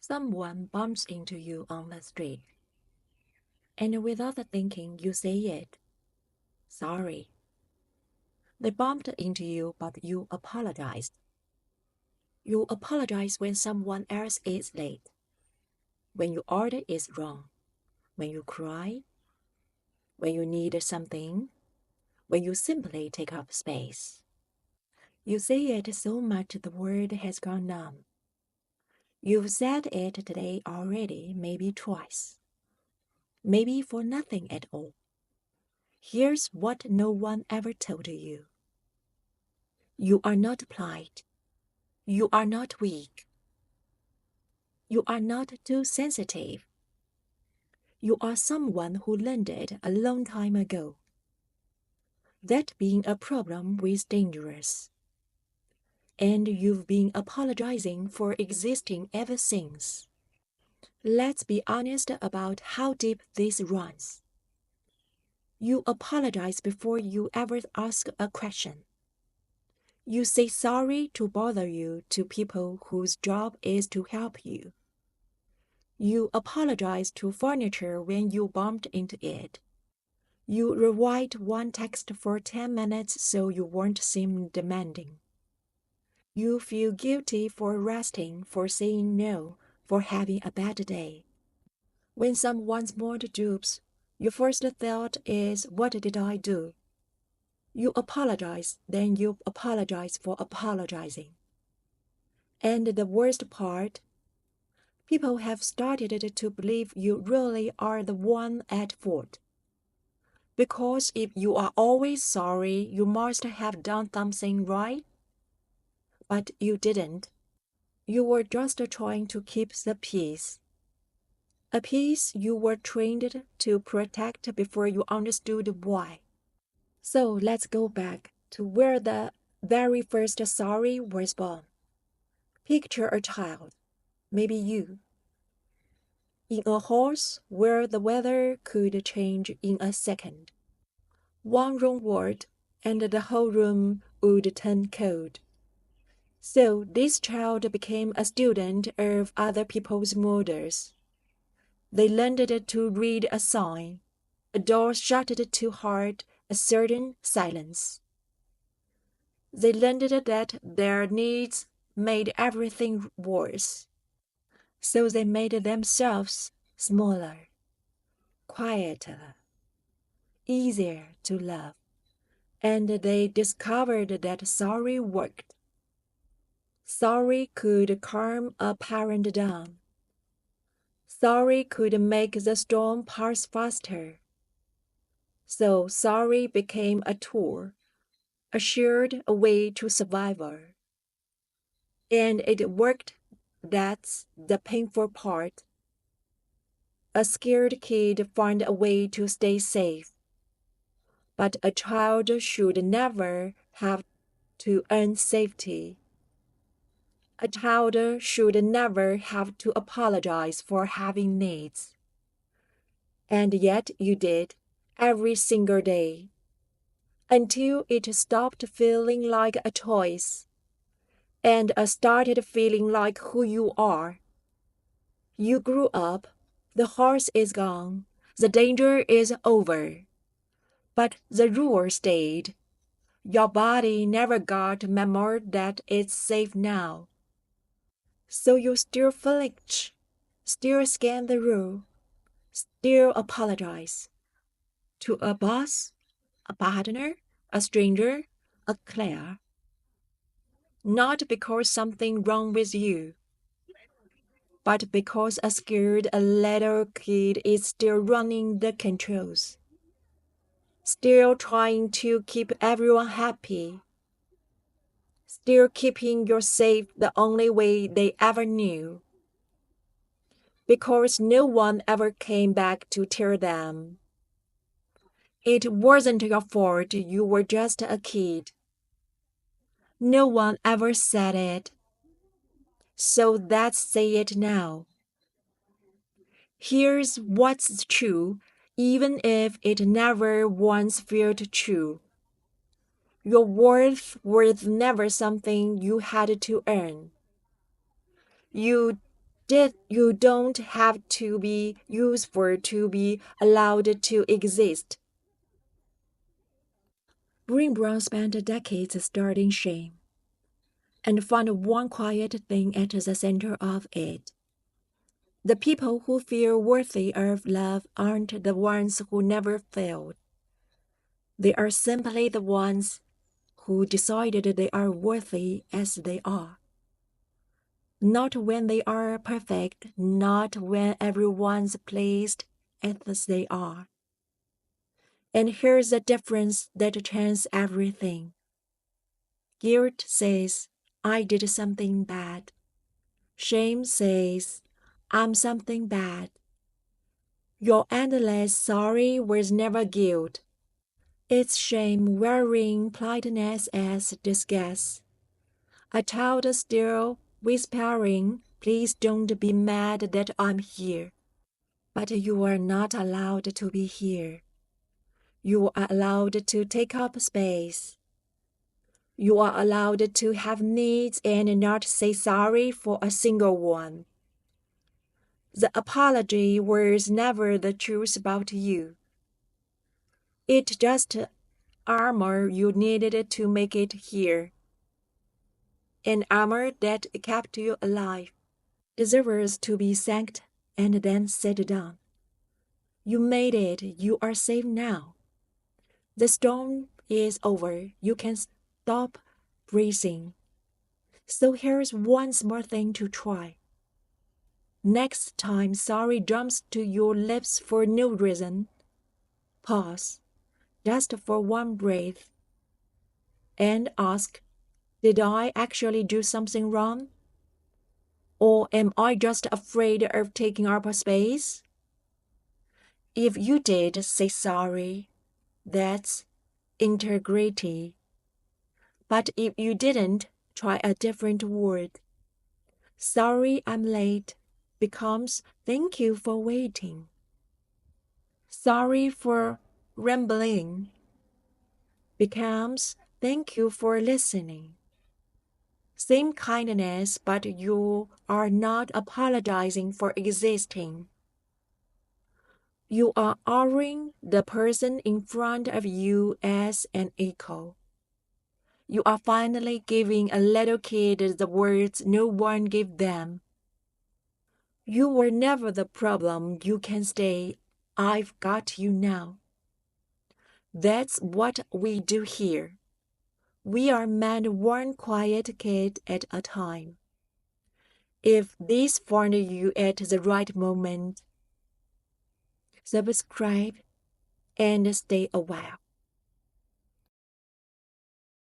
Someone bumps into you on the street, and without thinking, you say it. Sorry. They bumped into you, but you apologized. You apologize when someone else is late, when your order is wrong, when you cry, when you need something, when you simply take up space. You say it so much the word has gone numb. You've said it today already, maybe twice. Maybe for nothing at all. Here's what no one ever told you. You are not polite. You are not weak. You are not too sensitive. You are someone who learned it a long time ago. That being a problem was dangerous. And you've been apologizing for existing ever since. Let's be honest about how deep this runs. You apologize before you ever ask a question. You say sorry to bother you to people whose job is to help you. You apologize to furniture when you bumped into it. You rewrite one text for 10 minutes so you won't seem demanding. You feel guilty for resting, for saying no, for having a bad day. When someone's mood droops, your first thought is, what did I do? You apologize, then you apologize for apologizing. And the worst part, people have started to believe you really are the one at fault. Because if you are always sorry, you must have done something right. But you didn't. You were just trying to keep the peace. A peace you were trained to protect before you understood why. So let's go back to where the very first sorry was born. Picture a child, maybe you, in a house where the weather could change in a second. One wrong word, and the whole room would turn cold. So this child became a student of other people's moods. They learned to read a sign, a door shut too hard, a certain silence. They learned that their needs made everything worse. So they made themselves smaller, quieter, easier to love. And they discovered that sorry worked. Sorry could calm a parent down. Sorry could make the storm pass faster. So sorry became a tool, a shield, a way to survival. And it worked. That's the painful part. A scared kid found a way to stay safe. But a child should never have to earn safety. A child should never have to apologize for having needs. And yet you did, every single day, until it stopped feeling like a choice and started feeling like who you are. You grew up, the horse is gone, the danger is over. But the rule stayed. Your body never got memorized that it's safe now. So you still flinch, still scan the rule, still apologize. To a boss, a partner, a stranger, a Claire. Not because something wrong with you, but because a scared little kid is still running the controls, still trying to keep everyone happy, still keeping you safe the only way they ever knew. Because no one ever came back to tell them. It wasn't your fault, you were just a kid. No one ever said it. So let's say it now. Here's what's true, even if it never once felt true. Your worth was never something you had to earn. You That you don't have to be useful to be allowed to exist. Breen Brown spent decades studying shame and found one quiet thing at the center of it. The people who feel worthy of love aren't the ones who never failed. They are simply the ones who decided they are worthy as they are. Not when they are perfect, not when everyone's pleased as they are. And here's the difference that changes everything. Guilt says, I did something bad. Shame says, I'm something bad. Your endless sorry was never guilt. It's shame wearing politeness as disguise. A child still whispering, please don't be mad that I'm here. But you are not allowed to be here. You are allowed to take up space. You are allowed to have needs and not say sorry for a single one. The apology was never the truth about you. It's just armor you needed to make it here. An armor that kept you alive. Deserves to be thanked and then set down. You made it. You are safe now. The storm is over. You can stop breathing. So here's one small thing to try. Next time sorry jumps to your lips for no reason, pause, just for one breath, and ask, did I actually do something wrong? Or am I just afraid of taking up space? If you did say sorry, that's integrity. But if you didn't, try a different word. Sorry I'm late becomes thank you for waiting. Sorry for rambling becomes thank you for listening. Same kindness, but you are not apologizing for existing. You are honoring the person in front of you as an equal. You are finally giving a little kid the words no one gave them. You were never the problem. You can stay. I've got you now. That's what we do here. We are meant one quiet kid at a time. If this found you at the right moment, subscribe and stay a while.